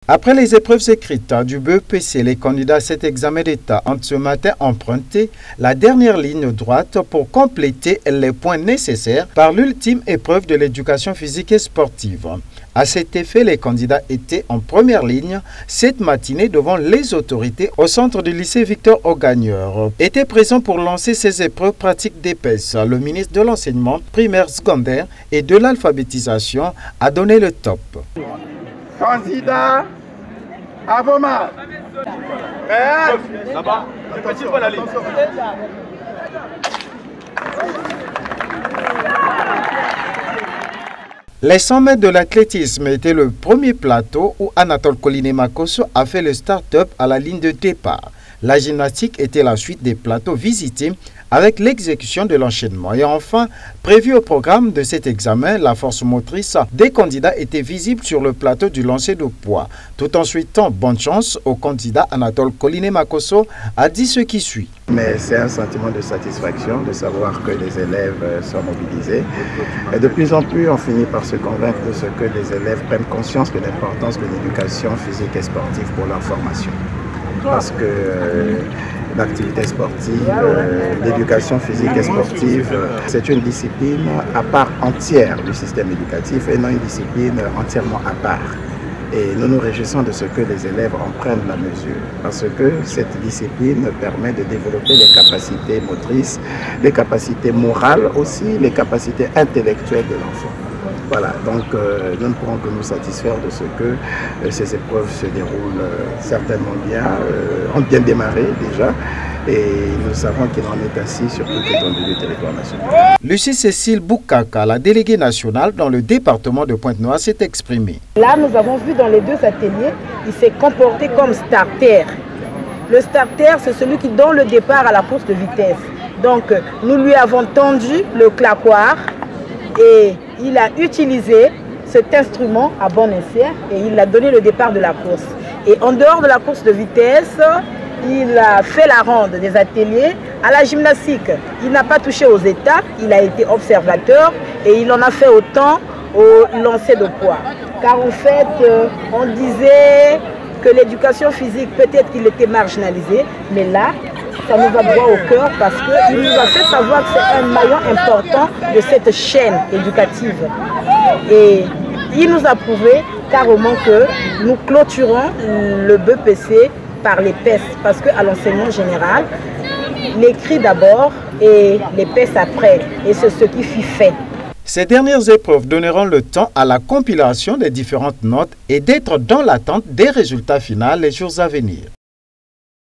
Après les épreuves écrites du BEPC, les candidats à cet examen d'État ont ce matin emprunté la dernière ligne droite pour compléter les points nécessaires par l'ultime épreuve de l'éducation physique et sportive. À cet effet, les candidats étaient en première ligne cette matinée devant les autorités au centre du lycée Victor Augagneur. Était présent pour lancer ces épreuves pratiques d'épaisse. Le ministre de l'enseignement primaire, secondaire et de l'alphabétisation a donné le top. Candidat à vos mains. Là-bas, le petit doit l'aller. Les 100 mètres de l'athlétisme était le premier plateau où Anatole Koliné-Makosso a fait le start-up à la ligne de départ. La gymnastique était la suite des plateaux visités avec l'exécution de l'enchaînement. Et enfin, prévu au programme de cet examen, la force motrice des candidats était visible sur le plateau du lancer de poids. Tout en souhaitant bonne chance au candidat, Anatole Koliné-Makosso a dit ce qui suit. Mais c'est un sentiment de satisfaction de savoir que les élèves sont mobilisés. Et de plus en plus, on finit par se convaincre de ce que les élèves prennent conscience de l'importance de l'éducation physique et sportive pour leur formation. Parce que l'activité sportive, l'éducation physique et sportive, c'est une discipline à part entière du système éducatif et non une discipline entièrement à part. Et nous nous réjouissons de ce que les élèves en prennent la mesure, parce que cette discipline permet de développer les capacités motrices, les capacités morales aussi, les capacités intellectuelles de l'enfant. Voilà, donc nous ne pourrons que nous satisfaire de ce que ces épreuves se déroulent certainement bien, ont bien démarré déjà, et nous savons qu'il en est ainsi sur toute l'étendue du territoire national. Lucie Cécile Boukaka, la déléguée nationale dans le département de Pointe-Noire, s'est exprimée. Là, nous avons vu dans les deux ateliers, il s'est comporté comme starter. Le starter, c'est celui qui donne le départ à la course de vitesse. Donc, nous lui avons tendu le claquoir et il a utilisé cet instrument à bon escient et il a donné le départ de la course. Et en dehors de la course de vitesse, il a fait la ronde des ateliers. À la gymnastique, il n'a pas touché aux étapes, il a été observateur et il en a fait autant au lancer de poids. Car en fait, on disait que l'éducation physique, peut-être qu'il était marginalisé, mais là, ça nous va droit au cœur parce qu'il nous a fait savoir que c'est un maillon important de cette chaîne éducative. Et il nous a prouvé carrément que nous clôturons le BEPC par les PES, parce qu'à l'enseignement général, l'écrit d'abord et les PES après, et c'est ce qui fut fait. Ces dernières épreuves donneront le temps à la compilation des différentes notes et d'être dans l'attente des résultats finaux les jours à venir.